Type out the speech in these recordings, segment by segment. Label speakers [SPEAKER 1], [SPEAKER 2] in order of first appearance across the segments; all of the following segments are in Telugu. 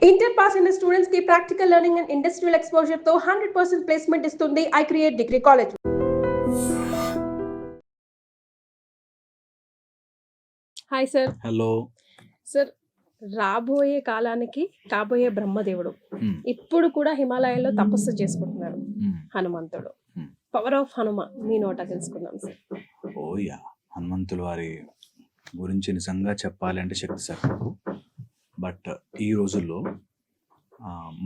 [SPEAKER 1] ఇంటర్ పాస్ అయిన స్టూడెంట్స్ కి practical learning and industrial exposure తో 100% ప్లేస్మెంట్ ఇస్తుంది I create degree college. Hi sir.
[SPEAKER 2] Hello
[SPEAKER 1] sir, రాబోయే కాలానికి కాబోయే బ్రహ్మదేవుడు ఇప్పుడు కూడా హిమాలయాల్లో తపస్సు చేసుకుంటున్నారు హనుమంతుడు. పవర్ ఆఫ్ హనుమ మీ నోట తెలుసుకుందాం సార్.
[SPEAKER 2] ఓయా, హనుమంతుల వారి గురించి నిజంగా చెప్పాలంటే శక్తి సార్. బట్ ఈ రోజుల్లో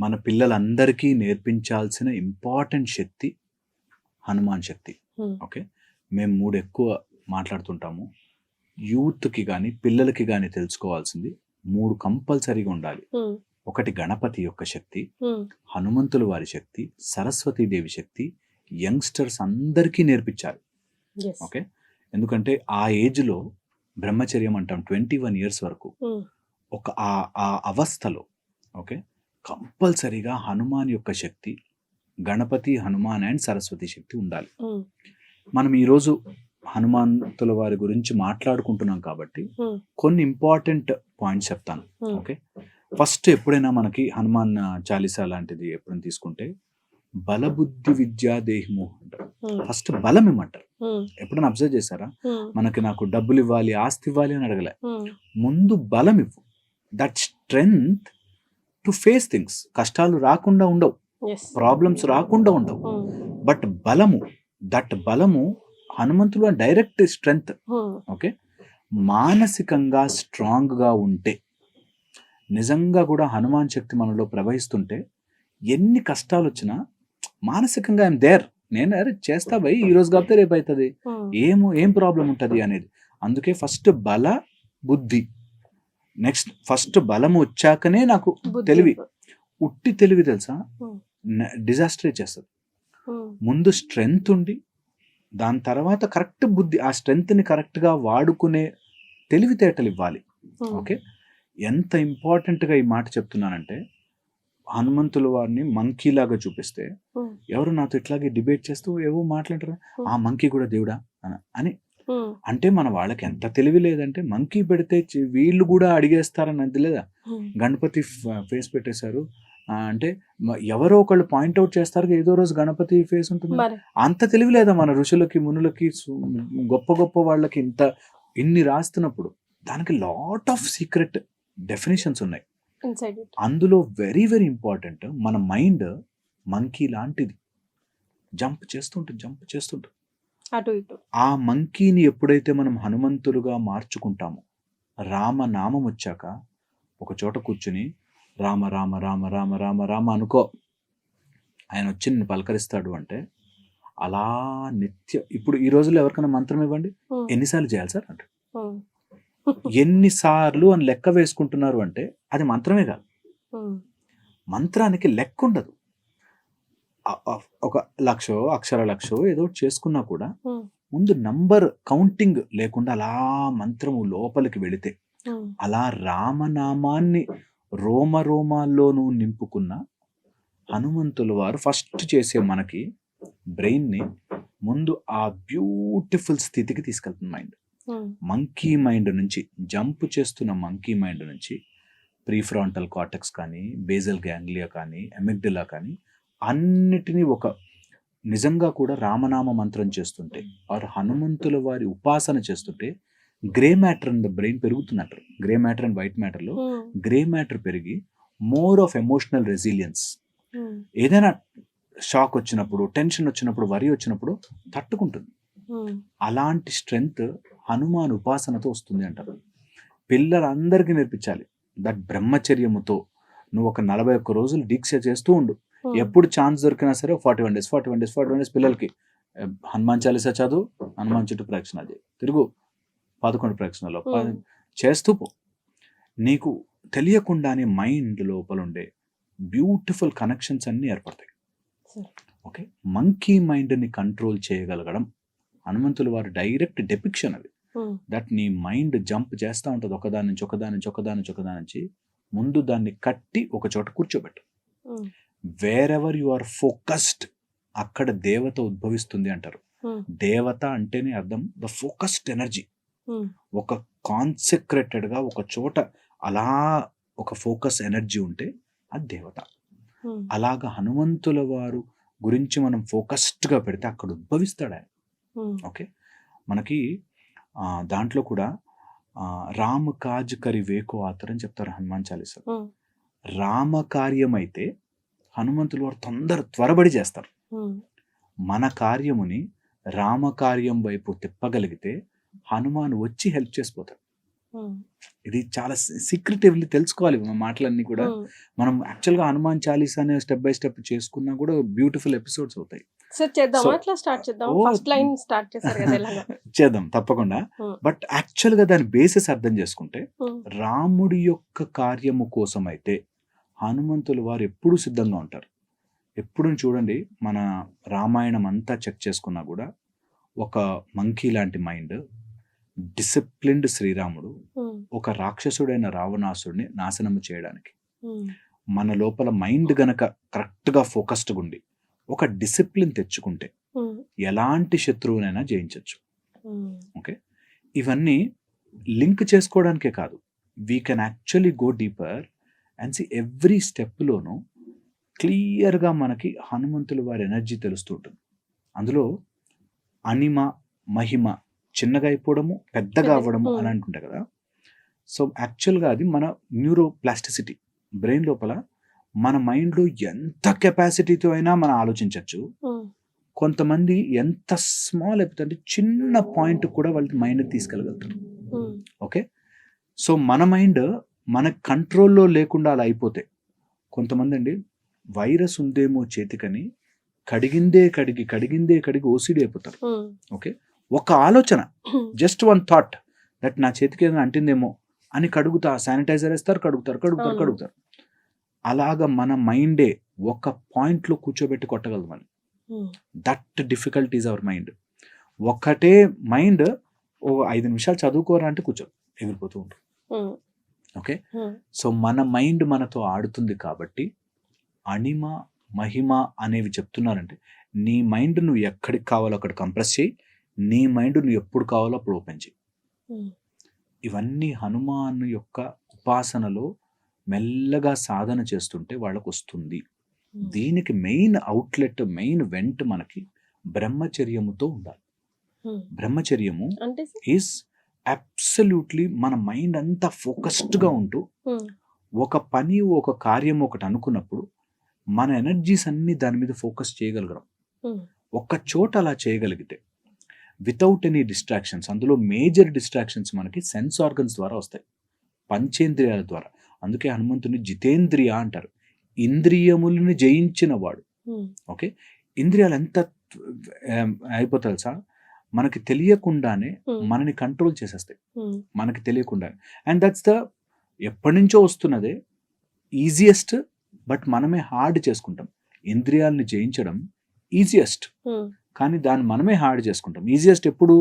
[SPEAKER 2] మన పిల్లలందరికీ నేర్పించాల్సిన ఇంపార్టెంట్ శక్తి హనుమాన్ శక్తి. ఓకే, మేము 3 ఎక్కువ మాట్లాడుతుంటాము. యూత్కి కానీ పిల్లలకి కానీ తెలుసుకోవాల్సింది 3 కంపల్సరీగా ఉండాలి. ఒకటి గణపతి యొక్క శక్తి, హనుమంతుల వారి శక్తి, సరస్వతీదేవి శక్తి యంగ్స్టర్స్ అందరికీ నేర్పించాలి. ఓకే, ఎందుకంటే ఆ ఏజ్లో బ్రహ్మచర్యం అంటాం 21 years వరకు. ఒక ఆ అవస్థలో ఓకే కంపల్సరీగా హనుమాన్ యొక్క శక్తి, గణపతి, హనుమాన్ అండ్ సరస్వతి శక్తి ఉండాలి. మనం ఈరోజు హనుమంతుల వారి గురించి మాట్లాడుకుంటున్నాం కాబట్టి కొన్ని ఇంపార్టెంట్ పాయింట్స్ చెప్తాను. ఓకే, ఫస్ట్ ఎప్పుడైనా మనకి హనుమాన్ చాలీసా లాంటిది ఎప్పుడైనా తీసుకుంటే బలబుద్ధి విద్యా దేహిమోహ అంటారు. ఫస్ట్ బలం ఇమ్మంటారు. ఎప్పుడైనా అబ్జర్వ్ చేశారా? నాకు డబ్బులు ఇవ్వాలి, ఆస్తి ఇవ్వాలి అని అడగలే, ముందు బలం ఇవ్వు. That strength to face things. కష్టాలు రాకుండా ఉండవు, ప్రాబ్లమ్స్ రాకుండా ఉండవు, బట్ బలము, దట్ బలము హనుమంతుడు డైరెక్ట్ స్ట్రెంగ్త్. ఓకే, మానసికంగా స్ట్రాంగ్గా ఉంటే నిజంగా కూడా హనుమాన్ శక్తి మనలో ప్రవహిస్తుంటే ఎన్ని కష్టాలు వచ్చినా మానసికంగా ఐఎమ్ దేర్, నేను అరే చేస్తా భయ్, ఈ రోజు కాకపోతే రేపు అవుతుంది, ఏం ప్రాబ్లం ఉంటుంది అనేది. అందుకే ఫస్ట్ బల బుద్ధి, నెక్స్ట్ ఫస్ట్ బలం వచ్చాకనే నాకు తెలివి. ఉట్టి తెలివి తెలుసా డిజాస్టర్ చేస్తుంది. ముందు స్ట్రెంగ్త్ ఉండి దాని తర్వాత కరెక్ట్ బుద్ధి, ఆ స్ట్రెంగ్త్ని కరెక్ట్గా వాడుకునే తెలివితేటలు ఇవ్వాలి. ఓకే, ఎంత ఇంపార్టెంట్గా ఈ మాట చెప్తున్నానంటే, హనుమంతుల వారిని మంకీ లాగా చూపిస్తే ఎవరు నాతో ఇట్లాగే డిబేట్ చేస్తూ ఏవో మాట్లాడరు, ఆ మంకీ కూడా దేవుడా అని. అంటే మన వాళ్ళకి ఎంత తెలివి లేదంటే మంకీ పెడితే వీళ్ళు కూడా అడిగేస్తారని అది లేదా. గణపతి ఫేస్ పెట్టేశారు అంటే ఎవరో ఒకళ్ళు పాయింట్అవుట్ చేస్తారు, ఏదో రోజు గణపతి ఫేస్ ఉంటుంది. అంత తెలివి లేదా మన ఋషులకి, మునులకి, గొప్ప గొప్ప వాళ్ళకి? ఇన్ని రాస్తున్నప్పుడు దానికి లాట్ ఆఫ్ సీక్రెట్ డెఫినేషన్స్ ఉన్నాయి. అందులో వెరీ వెరీ ఇంపార్టెంట్, మన మైండ్ మంకీ లాంటిది, జంప్ చేస్తుంటుంది
[SPEAKER 1] అటు ఇటు.
[SPEAKER 2] ఆ మంకీని ఎప్పుడైతే మనం హనుమంతులుగా మార్చుకుంటామో, రామనామం వచ్చాక ఒక చోట కూర్చుని రామ రామ రామ రామ రామ రామ అనుకో, ఆయన వచ్చి నిన్ను పలకరిస్తాడు అంటే అలా నిత్య. ఇప్పుడు ఈ రోజుల్లో ఎవరికైనా మంత్రం ఇవ్వండి, ఎన్నిసార్లు చేయాలి సార్ అంటే, ఎన్నిసార్లు అని లెక్క వేసుకుంటున్నారు అంటే అది మంత్రమే కాదు. మంత్రానికి లెక్క ఉండదు. ఒక 1,00,000 అక్షర 1,00,000 ఏదో చేసుకున్నా కూడా ముందు నంబర్ కౌంటింగ్ లేకుండా అలా మంత్రము లోపలికి వెళితే, అలా రామనామాన్ని రోమాల్లోనూ నింపుకున్న హనుమంతుల వారు ఫస్ట్ చేసే మనకి బ్రెయిన్ని ముందు ఆ బ్యూటిఫుల్ స్థితికి తీసుకెళ్తుంది. మైండ్, మంకీ మైండ్ నుంచి, జంప్ చేస్తున్న మంకీ మైండ్ నుంచి ప్రీఫ్రాంటల్ కార్టెక్స్ కానీ, బేజల్ గ్యాంగ్లియా కానీ, ఎమిగ్డలా కానీ అన్నిటినీ ఒక నిజంగా కూడా రామనామ మంత్రం చేస్తుంటే ఆర్ హనుమంతుల వారి ఉపాసన చేస్తుంటే గ్రే మ్యాటర్ అండ్ బ్రెయిన్ పెరుగుతున్నట్టు. గ్రే మ్యాటర్ అండ్ వైట్ మ్యాటర్లో గ్రే మ్యాటర్ పెరిగి మోర్ ఆఫ్ ఎమోషనల్ రెసిలియన్స్, ఏదైనా షాక్ వచ్చినప్పుడు, టెన్షన్ వచ్చినప్పుడు, వరి వచ్చినప్పుడు తట్టుకుంటుంది. అలాంటి స్ట్రెంగ్త్ హనుమాన్ ఉపాసనతో వస్తుంది అంటారు. పిల్లలందరికీ నేర్పించాలి. దట్ బ్రహ్మచర్యముతో నువ్వు ఒక 41 రోజులు దీక్ష చేస్తూ ఉండు. ఎప్పుడు ఛాన్స్ దొరికినా సరే 41 days పిల్లలకి హనుమాన్ చాలీసా చదువు, హనుమాన్ చుట్టూ ప్రదక్షిణ చేయి, తిరుగు 11 ప్రదక్షిణలో చేస్తూ పో. నీకు తెలియకుండానే మైండ్ లోపల ఉండే బ్యూటిఫుల్ కనెక్షన్స్ అన్నీ ఏర్పడతాయి. ఓకే, మంకీ మైండ్ని కంట్రోల్ చేయగలగడం హనుమంతుల వారి డైరెక్ట్ డెపిక్షన్ అది. దట్ నీ మైండ్ జంప్ చేస్తూ ఉంటుంది ఒకదాని నుంచి. ముందు దాన్ని కట్టి ఒక చోట కూర్చోబెట్టు. Wherever you are focused, అక్కడ దేవత ఉద్భవిస్తుంది అంటారు. దేవత అంటేనే అర్థం ద ఫోకస్డ్ ఎనర్జీ. ఒక కాన్సెక్రేటెడ్గా ఒక చోట అలా ఒక ఫోకస్ ఎనర్జీ ఉంటే అది దేవత.
[SPEAKER 1] ఉమ్,
[SPEAKER 2] అలాగా హనుమంతుల వారు గురించి మనం ఫోకస్డ్గా పెడితే అక్కడ ఉద్భవిస్తాడు ఆయన.
[SPEAKER 1] ఉమ్,
[SPEAKER 2] ఓకే, మనకి దాంట్లో కూడా రామ కాజ్ కరి వేకో ఆతర్ అని చెప్తారు హనుమాన్ చాలీసా.
[SPEAKER 1] ఉమ్,
[SPEAKER 2] రామ కార్యం అయితే హనుమంతుల వారు త్వరబడి చేస్తారు.
[SPEAKER 1] ఉమ్,
[SPEAKER 2] మన కార్యముని రామకార్యం వైపు తిప్పగలిగితే హనుమాన్ వచ్చి హెల్ప్ చేసిపోతాడు.
[SPEAKER 1] ఉమ్,
[SPEAKER 2] ఇది చాలా సీక్రెటివ్లీ తెలుసుకోవాలి మన మాటలన్నీ కూడా.
[SPEAKER 1] ఉమ్.
[SPEAKER 2] మనం యాక్చువల్గా హనుమాన్ చాలీసా అనే స్టెప్ బై స్టెప్ చేసుకున్నా కూడా బ్యూటిఫుల్ ఎపిసోడ్స్ అవుతాయి.
[SPEAKER 1] సార్ చేద్దామా,
[SPEAKER 2] So-
[SPEAKER 1] అట్లా స్టార్ట్ చేద్దాం.
[SPEAKER 2] ఓ,
[SPEAKER 1] ఫస్ట్ లైన్ స్టార్ట్ చేశారు కదా ఎలాగా.
[SPEAKER 2] చేద్దాం తప్పకుండా.
[SPEAKER 1] Hmm.
[SPEAKER 2] బట్ యాక్చువల్గా దాని బేసిస్ అర్థం చేసుకుంటే
[SPEAKER 1] ఉమ్,
[SPEAKER 2] రాముడి యొక్క కార్యము కోసం అయితే హనుమంతుల వారు ఎప్పుడూ సిద్ధంగా ఉంటారు. ఎప్పుడు చూడండి, మన రామాయణం అంతా చెక్ చేసుకున్నా కూడా ఒక మంకీ లాంటి మైండ్, డిసిప్లిన్డ్ శ్రీరాముడు,
[SPEAKER 1] ఉమ్,
[SPEAKER 2] ఒక రాక్షసుడైన రావణాసుడిని నాశనము చేయడానికి.
[SPEAKER 1] ఉమ్,
[SPEAKER 2] మన లోపల మైండ్ గనక కరెక్ట్గా ఫోకస్డ్గా ఉండి ఒక డిసిప్లిన్ తెచ్చుకుంటే
[SPEAKER 1] ఉమ్,
[SPEAKER 2] ఎలాంటి శత్రువునైనా జయించవచ్చు.
[SPEAKER 1] ఉమ్,
[SPEAKER 2] ఓకే, ఇవన్నీ లింక్ చేసుకోవడానికే కాదు, we can actually go deeper and see every స్టెప్లోనూ క్లియర్గా మనకి హనుమంతుల వారి ఎనర్జీ తెలుస్తూ ఉంటుంది. అందులో అనిమ మహిమ చిన్నగా అయిపోవడము పెద్దగా అవ్వడము అని అంటుంటాయి కదా. సో యాక్చువల్గా అది మన న్యూరోప్లాస్టిసిటీ, బ్రెయిన్ లోపల మన మైండ్లో ఎంత కెపాసిటీతో అయినా మనం ఆలోచించవచ్చు.
[SPEAKER 1] ఉమ్,
[SPEAKER 2] కొంతమంది ఎంత స్మాల్ అయిపోతుంది, చిన్న పాయింట్ కూడా వాళ్ళకి మైండ్ తీసుకెళ్ళగలుగుతారు.
[SPEAKER 1] ఉమ్,
[SPEAKER 2] ఓకే, సో మన మైండ్ మన కంట్రోల్లో లేకుండా అలా అయిపోతే, కొంతమంది అండి వైరస్ ఉందేమో చేతికని కడిగిందే కడిగి ఓసిడి అయిపోతారు.
[SPEAKER 1] ఉమ్,
[SPEAKER 2] ఓకే, ఒక ఆలోచన,
[SPEAKER 1] ఉమ్,
[SPEAKER 2] జస్ట్ వన్ థాట్ దట్ నా చేతికి ఏదైనా అంటిందేమో అని కడుగుతా, శానిటైజర్ వేస్తారు, కడుగుతారు. అలాగా మన మైండే ఒక పాయింట్లో కూర్చోబెట్టి కొట్టగలదు మనం.
[SPEAKER 1] Um,
[SPEAKER 2] that difficult is our mind. ఒకటే మైండ్ ఓ 5 నిమిషాలు చదువుకోరా అంటే కూర్చో ఎగిరిపోతూ ఉంటుంది.
[SPEAKER 1] ఉమ్,
[SPEAKER 2] ఓకే,
[SPEAKER 1] ఉమ్,
[SPEAKER 2] సో మన మైండ్ మనతో ఆడుతుంది కాబట్టి అణిమ మహిమ అనేవి చెప్తున్నారంటే, నీ మైండ్ నువ్వు ఎక్కడికి కావాలో అక్కడ కంప్రెస్ చేయి, నీ మైండ్ నువ్వు ఎప్పుడు కావాలో అప్పుడు ఓపెన్ చేయి.
[SPEAKER 1] ఉమ్,
[SPEAKER 2] ఇవన్నీ హనుమాన్ యొక్క ఉపాసనలో మెల్లగా సాధన చేస్తుంటే వాళ్ళకు వస్తుంది.
[SPEAKER 1] ఉమ్.
[SPEAKER 2] దీనికి మెయిన్ అవుట్లెట్, మెయిన్ వెంట్ మనకి బ్రహ్మచర్యముతో ఉండాలి.
[SPEAKER 1] ఉమ్.
[SPEAKER 2] బ్రహ్మచర్యము
[SPEAKER 1] అంటే సార్?
[SPEAKER 2] ఈజ్ అబ్సల్యూట్లీ మన మైండ్ అంతా ఫోకస్డ్గా ఉంటూ
[SPEAKER 1] ఉమ్,
[SPEAKER 2] ఒక పని ఒక కార్యం ఒకటి అనుకున్నప్పుడు మన ఎనర్జీస్ అన్ని దాని మీద ఫోకస్ చేయగలగడం.
[SPEAKER 1] ఉమ్,
[SPEAKER 2] ఒక్క చోట అలా చేయగలిగితే వితౌట్ ఎనీ డిస్ట్రాక్షన్స్, అందులో మేజర్ డిస్ట్రాక్షన్స్ మనకి సెన్స్ ఆర్గన్స్ ద్వారా వస్తాయి, పంచేంద్రియాల ద్వారా. అందుకే హనుమంతుని జితేంద్రియ అంటారు, ఇంద్రియములను జయించిన వాడు.
[SPEAKER 1] ఉమ్,
[SPEAKER 2] ఓకే, ఇంద్రియాలు ఎంత అయిపోతాయి సార్, మనకి తెలియకుండానే మనని కంట్రోల్ చేసేస్తాయి,
[SPEAKER 1] ఉమ్,
[SPEAKER 2] మనకి తెలియకుండానే. అండ్ దట్స్ ద ఎప్పటి నుంచో వస్తున్నదే ఈజియెస్ట్, బట్ మనమే హార్డ్ చేసుకుంటాం. ఇంద్రియాలని జయించడం ఈజియెస్ట్,
[SPEAKER 1] ఉమ్,
[SPEAKER 2] కానీ దాన్ని మనమే హార్డ్ చేసుకుంటాం. ఈజియెస్ట్ ఎప్పుడు?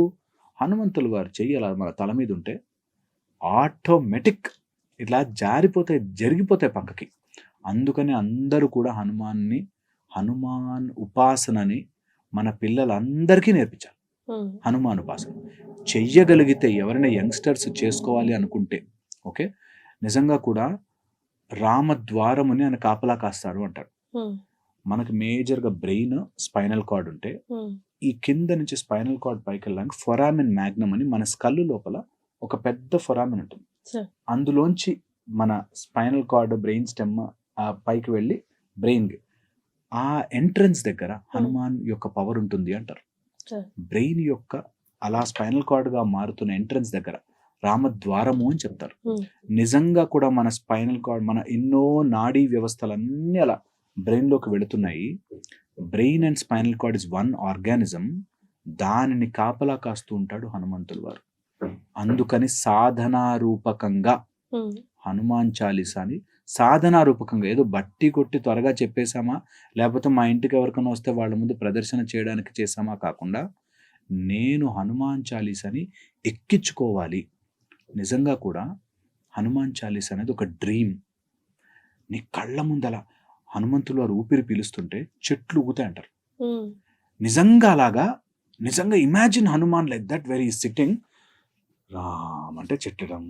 [SPEAKER 2] హనుమంతుల వారు చెయ్యాలి మన తల మీద ఉంటే ఆటోమేటిక్ ఇట్లా జరిగిపోతాయి పక్కకి. అందుకని అందరూ కూడా హనుమాన్ ఉపాసనని మన పిల్లలందరికీ నేర్పించాలి.
[SPEAKER 1] ఉమ్,
[SPEAKER 2] హనుమాన్ ఉపాసన చెయ్యగలిగితే ఎవరైనా యంగ్స్టర్స్ చేసుకోవాలి అనుకుంటే, ఓకే, నిజంగా కూడా రామద్వారముని ఆయన కాపలా కాస్తాడు అంటాడు.
[SPEAKER 1] ఉమ్,
[SPEAKER 2] మనకి మేజర్గా బ్రెయిన్, స్పైనల్ కార్డ్ ఉంటే
[SPEAKER 1] ఉమ్,
[SPEAKER 2] ఈ కింద నుంచి స్పైనల్ కార్డ్ పైకి వెళ్ళడానికి ఫొరామిన్ మ్యాగ్నమ్ అని మన స్కల్ లోపల ఒక పెద్ద ఫొరామిన్ ఉంటుంది.
[SPEAKER 1] సార్.
[SPEAKER 2] అందులోంచి మన స్పైనల్ కార్డ్, బ్రెయిన్ స్టెమ్ పైకి వెళ్ళి బ్రెయిన్కి ఆ ఎంట్రన్స్ దగ్గర హనుమాన్ యొక్క పవర్ ఉంటుంది అంటారు.
[SPEAKER 1] సార్.
[SPEAKER 2] బ్రెయిన్ యొక్క అలా స్పైనల్ కార్డ్గా మారుతున్న ఎంట్రన్స్ దగ్గర రామద్వారము అని చెప్తారు.
[SPEAKER 1] ఉమ్,
[SPEAKER 2] నిజంగా కూడా మన స్పైనల్ కార్డ్, మన ఎన్నో నాడీ వ్యవస్థలన్నీ అలా బ్రెయిన్లోకి వెళుతున్నాయి. Brain and spinal cord is one organism. దానిని కాపలా కాస్తూ ఉంటాడు హనుమంతుల వారు. అందుకని సాధనారూపకంగా
[SPEAKER 1] ఉమ్,
[SPEAKER 2] హనుమాన్ చాలీసాని సాధనారూపకంగా ఏదో బట్టి కొట్టి త్వరగా చెప్పేశామా, లేకపోతే మా ఇంటికి ఎవరికైనా వస్తే వాళ్ళ ముందు ప్రదర్శన చేయడానికి చేశామా కాకుండా, నేను హనుమాన్ చాలీసాని ఎక్కించుకోవాలి. నిజంగా కూడా హనుమాన్ చాలీసా అనేది ఒక డ్రీమ్. నీ కళ్ళ ముందల హనుమంతులు వారు ఊపిరి పీలుస్తుంటే చెట్లు ఊగుతాయి అంటారు.
[SPEAKER 1] ఉమ్,
[SPEAKER 2] నిజంగా అలాగా, నిజంగా imagine Hanuman like that very sitting, Ram అంటే చెట్టడం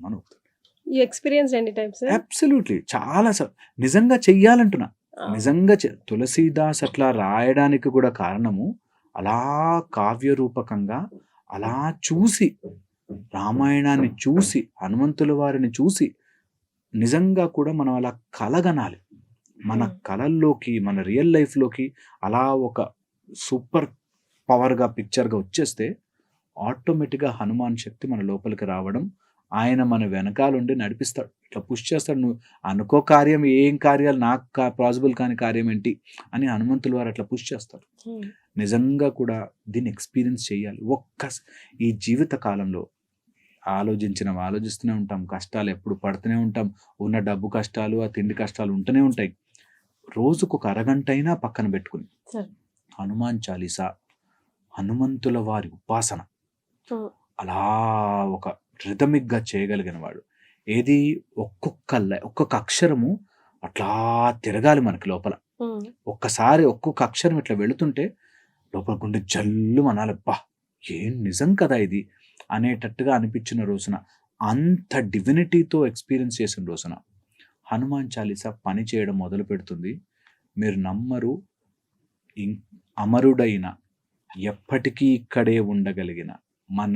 [SPEAKER 2] అని ఊగుతాడు.
[SPEAKER 1] You experience any times?
[SPEAKER 2] Absolutely చాలా నిజంగా చెయ్యాలంటున్నా. నిజంగా తులసీదాస్ అట్లా రాయడానికి కూడా కారణము అలా కావ్య రూపకంగా అలా చూసి, రామాయణాన్ని చూసి, హనుమంతుల వారిని చూసి నిజంగా కూడా మనం అలా కలగనాలి. మన కలల్లోకి, మన రియల్ లైఫ్‌లోకి అలా ఒక సూపర్ పవర్‌గా, పిక్చర్‌గా వచ్చేస్తే ఆటోమేటిక్‌గా హనుమాన్ శక్తి మన లోపలికి రావడం, ఆయన మన వెనకాలుండి నడిపిస్తాడు. ఇట్లా పుష్ చేస్తాడు. నువ్వు అనుకో కార్యం, ఏం కార్యాలు నాకు పాసిబుల్ కాని కార్యం ఏంటి అని హనుమంతుల వారు అట్లా పుష్ చేస్తారు. నిజంగా కూడా దీన్ని ఎక్స్‌పీరియన్స్ చేయాలి. ఈ జీవిత కాలంలో ఆలోచిస్తూనే ఉంటాం. కష్టాలు ఎప్పుడు పడుతూనే ఉంటాం. ఉన్న డబ్బు కష్టాలు, ఆ తిండి కష్టాలు ఉంటూనే ఉంటాయి. రోజుకొక అరగంటైనా పక్కన పెట్టుకుని హనుమాన్ చాలీసా, హనుమంతుల వారి ఉపాసన అలా ఒక రిథమిక్‌గా చేయగలిగిన వాడు. ఏది ఒక్కొక్క అక్షరము అట్లా తిరగాలి మనకి లోపల. ఒక్కసారి ఒక్కొక్క అక్షరం ఇట్లా వెళుతుంటే లోపల గుండె జల్లుమనాలి. అబ్బా! ఏం నిజం కదా ఇది అనేటట్టుగా అనిపించిన రోజున, అంత డివినిటీతో ఎక్స్‌పీరియన్స్ చేసిన రోజున హనుమాన్ చాలీసా పని చేయడం మొదలు పెడుతుంది. మీరు నమ్మరు. అమరుడైన, ఎప్పటికీ ఇక్కడే ఉండగలిగిన మన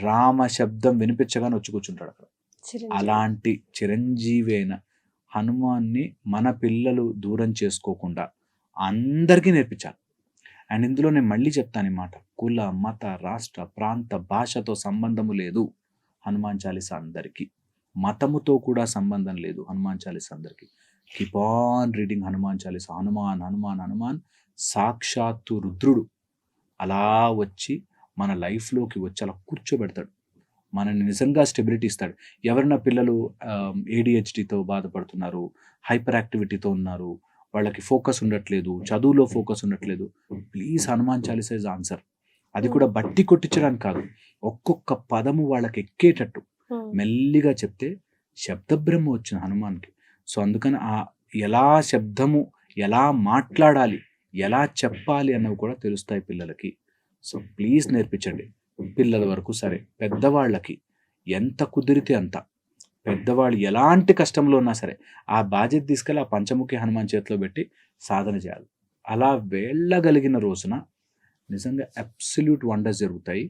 [SPEAKER 2] రామ శబ్దం వినిపించగానే వచ్చి కూర్చుంటాడు అక్కడ. అలాంటి చిరంజీవి అయిన హనుమాన్ని మన పిల్లలు దూరం చేసుకోకుండా అందరికీ నేర్పించాలి. అండ్ ఇందులో నేను మళ్ళీ చెప్తాను ఈ మాట, కుల, మత, రాష్ట్ర, ప్రాంత, భాషతో సంబంధము లేదు హనుమాన్ చాలీసా అందరికీ. మతముతో కూడా సంబంధం లేదు హనుమాన్ చాలీసా అందరికీ. Keep on reading Hanuman Chalisa. Hanuman Hanuman Hanuman సాక్షాత్తు రుద్రుడు అలా వచ్చి మన లైఫ్లోకి వచ్చి అలా కూర్చోబెడతాడు. మనని నిజంగా స్టెబిలిటీ ఇస్తాడు. ఎవరైనా పిల్లలు ADHDతో బాధపడుతున్నారు, హైపర్ యాక్టివిటీతో ఉన్నారు, వాళ్ళకి ఫోకస్ ఉండట్లేదు, చదువులో ఫోకస్ ఉండట్లేదు, please Hanuman Chalisa is answer. అది కూడా బట్టి కొట్టించడానికి కాదు, ఒక్కొక్క పదము వాళ్ళకి ఎక్కేటట్టు మెల్లిగా చెప్తే శబ్దబ్రహ్మ వచ్చిన హనుమాన్కి. సో అందుకని ఎలా శబ్దము, ఎలా మాట్లాడాలి, ఎలా చెప్పాలి అన్నవి కూడా తెలుస్తాయి పిల్లలకి. సో ప్లీజ్ నేర్పించండి. పిల్లల వరకు సరే, పెద్దవాళ్ళకి ఎంత కుదిరితే అంత, పెద్దవాళ్ళు ఎలాంటి కష్టంలో ఉన్నా సరే ఆ బాధ్యత తీసుకెళ్ళి ఆ పంచముఖి హనుమాన్ చేతిలో పెట్టి సాధన చేయాలి. అలా వెళ్ళగలిగిన రోజున నిజంగా అబ్సల్యూట్ వండర్స్ జరుగుతాయి.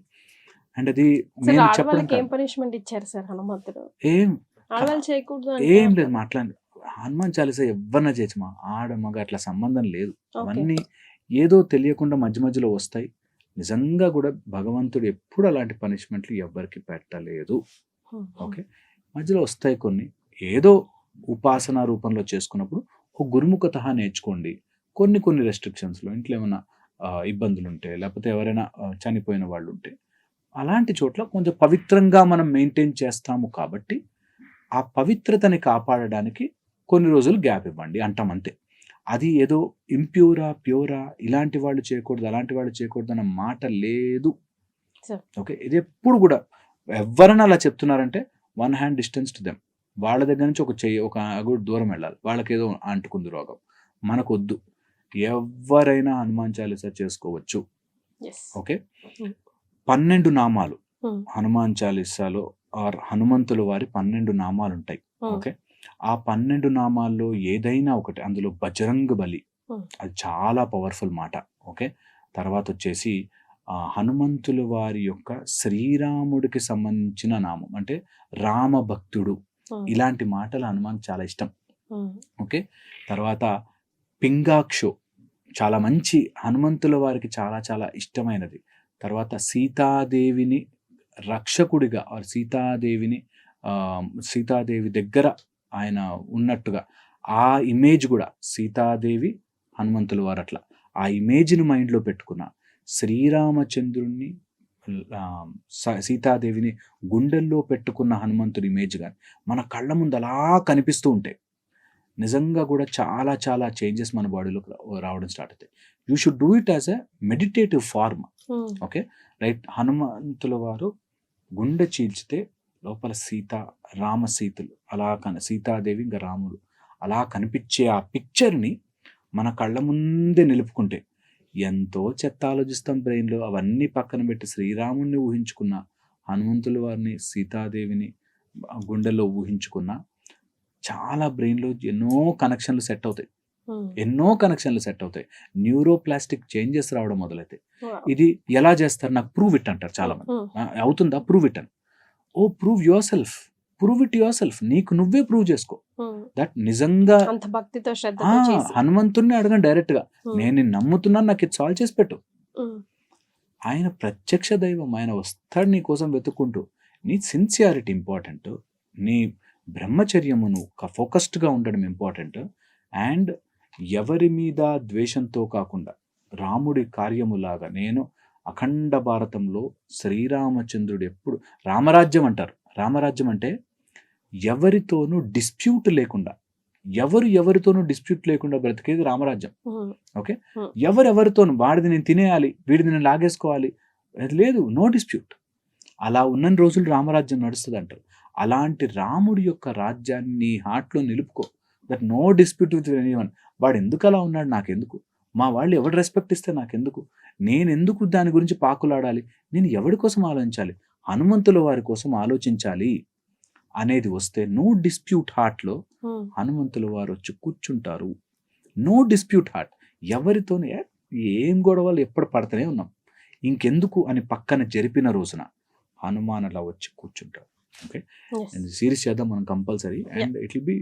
[SPEAKER 2] అండ్ అది నేను చెప్పడం
[SPEAKER 1] ఏం పనిష్మెంట్ ఇచ్చారు సార్ హనుమంతుడు?
[SPEAKER 2] ఏం
[SPEAKER 1] చేయకూడదు,
[SPEAKER 2] ఏం లేదు. మాట్లాడి హనుమాన్ చాలీసా ఎవరన్నా చేయమా, ఆడ మగ అట్లా సంబంధం లేదు. అవన్నీ ఏదో తెలియకుండా మధ్య మధ్యలో వస్తాయి. నిజంగా కూడా భగవంతుడు ఎప్పుడు అలాంటి పనిష్మెంట్లు ఎవ్వరికి పెట్టలేదు. ఓకే, మధ్యలో వస్తాయి కొన్ని, ఏదో ఉపాసన రూపంలో చేసుకున్నప్పుడు ఒక గురుముఖత నేర్చుకోండి. కొన్ని రెస్ట్రిక్షన్స్లో ఇంట్లో ఏమైనా ఇబ్బందులు ఉంటే, లేకపోతే ఎవరైనా చనిపోయిన వాళ్ళు ఉంటే, అలాంటి చోట్ల కొంచెం పవిత్రంగా మనం మెయింటైన్ చేస్తాము కాబట్టి ఆ పవిత్రతని కాపాడడానికి కొన్ని రోజులు గ్యాప్ ఇవ్వండి అంటాం అంతే. అది ఏదో ఇంప్యూరా ప్యూరా ఇలాంటి వాళ్ళు చేయకూడదు, అలాంటి వాళ్ళు చేయకూడదు అన్న మాట లేదు. ఓకే, ఇది ఎప్పుడు కూడా ఎవరైనా అలా చెప్తున్నారంటే 1 hand distance టు దెమ్. వాళ్ళ దగ్గర నుంచి ఒక అగుడు దూరం వెళ్ళాలి. వాళ్ళకి ఏదో అంటుకుంది రోగం, మనకొద్దు. ఎవరైనా హనుమాన్ చాలీసా చేసుకోవచ్చు. ఓకే, 12 నామాలు హనుమాన్ చాలీసాలో ఆర్ హనుమంతుల వారి 12 నామాలు ఉంటాయి. ఓకే, ఆ 12 నామాల్లో ఏదైనా ఒకటి, అందులో బజరంగ బలి అది చాలా పవర్ఫుల్ మాట. ఓకే, తర్వాత వచ్చేసి హనుమంతుల వారి యొక్క శ్రీరాముడికి సంబంధించిన నామం అంటే రామ భక్తుడు, ఇలాంటి మాటలు హనుమాన్ చాలా ఇష్టం. ఓకే, తర్వాత పింగాక్షో చాలా మంచి, హనుమంతుల వారికి చాలా చాలా ఇష్టమైనది. తర్వాత సీతాదేవిని రక్షకుడిగా, సీతాదేవి దగ్గర ఆయన ఉన్నట్టుగా ఆ ఇమేజ్ కూడా, సీతాదేవి హనుమంతుల వారు అట్లా ఆ ఇమేజ్ని మైండ్లో పెట్టుకున్న శ్రీరామచంద్రుణ్ణి, సీతాదేవిని గుండెల్లో పెట్టుకున్న హనుమంతుడి ఇమేజ్ కానీ మన కళ్ళ ముందు అలా కనిపిస్తూ ఉంటాయి. నిజంగా కూడా చాలా చాలా చేంజెస్ మన బాడీలో రావడం స్టార్ట్ అవుతాయి. You should do it as a meditative form. Okay right, హనుమంతుల వారు గుండె చీల్చితే లోపల సీతలు అలా సీతాదేవి ఇంకా రాముడు అలా కనిపించే ఆ పిక్చర్ని మన కళ్ళ ముందే నిలుపుకుంటే, ఎంతో చెత్త ఆలోచిస్తాం బ్రెయిన్లో, అవన్నీ పక్కన పెట్టి శ్రీరాముడిని ఊహించుకున్న హనుమంతుల వారిని, సీతాదేవిని, గుండెల్లో ఊహించుకున్నా చాలా బ్రెయిన్లో ఎన్నో కనెక్షన్లు సెట్ అవుతాయి, న్యూరోప్లాస్టిక్ చేంజెస్ రావడం మొదలైతాయి. ఇది ఎలా చేస్తారు, నాకు ప్రూవ్ ఇట్ అంటారు చాలా మంది. అవుతుందా, ప్రూవ్ ఇట్ అని. ఓ ప్రూవ్ యువర్ సెల్ఫ్, నీకు నువ్వే ప్రూవ్ చేసుకో దట్ నిజంగా.
[SPEAKER 1] అంత భక్తితో శ్రద్ధతో చేసి.
[SPEAKER 2] హనుమంతుడిని అడగండి డైరెక్ట్ గా, నేను నిన్ను నమ్ముతున్నాను, నాకు ఇది సాల్వ్ చేసి పెట్టు. ఆయన ప్రత్యక్ష దైవం, ఆయన వస్తాడు నీ కోసం వెతుక్కుంటూ. నీ సిన్సియారిటీ ఇంపార్టెంట్, నీ బ్రహ్మచర్యము నువ్వు ఫోకస్డ్గా ఉండడం ఇంపార్టెంట్. అండ్ ఎవరి మీద ద్వేషంతో కాకుండా రాముడి కార్యములాగా, నేను అఖండ భారతంలో శ్రీరామచంద్రుడు ఎప్పుడు రామరాజ్యం అంటారు. రామరాజ్యం అంటే ఎవరితోనూ డిస్ప్యూట్ లేకుండా, ఎవరితోనూ డిస్ప్యూట్ లేకుండా బ్రతికేది రామరాజ్యం. ఓకే, ఎవరెవరితోనూ వాడిది నేను తినేయాలి, వీడిది నేను లాగేసుకోవాలి, అది లేదు, నో డిస్ప్యూట్. అలా ఉన్న రోజులు రామరాజ్యం నడుస్తుంది అంటారు. అలాంటి రాముడి యొక్క రాజ్యాన్ని నీ హార్ట్లో నిలుపుకో, that no dispute with anyone. వాడు ఎందుకు అలా ఉన్నాడు నాకెందుకు, మా వాళ్ళు ఎవడు రెస్పెక్ట్ ఇస్తే నాకెందుకు, నేను ఎందుకు దాని గురించి పాకులాడాలి, నేను ఎవరి కోసం ఆలోచించాలి, హనుమంతుల వారి కోసం ఆలోచించాలి అనేది వస్తే నో డిస్ప్యూట్ హార్ట్లో హనుమంతుల వారు వచ్చి కూర్చుంటారు. నో డిస్ప్యూట్ హార్ట్, ఎవరితోనే ఏం గొడవలు ఎప్పుడు పడుతూనే ఉన్నాం, ఇంకెందుకు అని పక్కన జరిపిన రోజున హనుమాన్ అలా వచ్చి కూర్చుంటారు. ఓకే, సిరీస్ చేద్దాం మనం compulsory. And it will be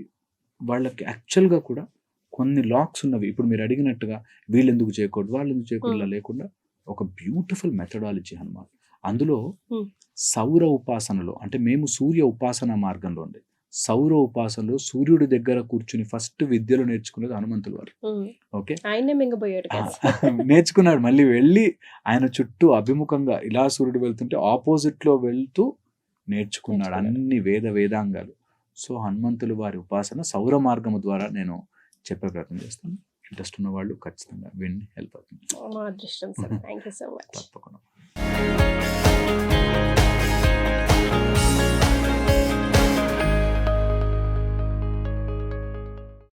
[SPEAKER 2] వాళ్ళకి యాక్చువల్గా కూడా కొన్ని లాక్స్ ఉన్నవి, ఇప్పుడు మీరు అడిగినట్టుగా వీళ్ళు ఎందుకు చేయకూడదు, వాళ్ళు ఎందుకు చేయకూడదు లేకుండా ఒక బ్యూటిఫుల్ మెథడాలజీ హనుమాన్. అందులో సౌర ఉపాసనలో, అంటే మేము సూర్య ఉపాసన మార్గంలో ఉండే సౌర ఉపాసనలో సూర్యుడి దగ్గర కూర్చుని ఫస్ట్ విద్యలు నేర్చుకునేది హనుమంతుల వారు. ఓకే, నేర్చుకున్నాడు. మళ్ళీ వెళ్ళి ఆయన చుట్టూ అభిముఖంగా ఇలా సూర్యుడు వెళ్తుంటే ఆపోజిట్ లో వెళ్తూ నేర్చుకున్నాడు అన్ని వేదాంగాలు. సో హనుమంతుల వారి ఉపాసన సౌర మార్గము ద్వారా నేను చెప్పే ప్రయత్నం చేస్తాను. ఇంట్రెస్ట్ ఉన్న వాళ్ళు ఖచ్చితంగా విన్ హెల్ప్ అవుతుంది.
[SPEAKER 1] తప్పకుండా.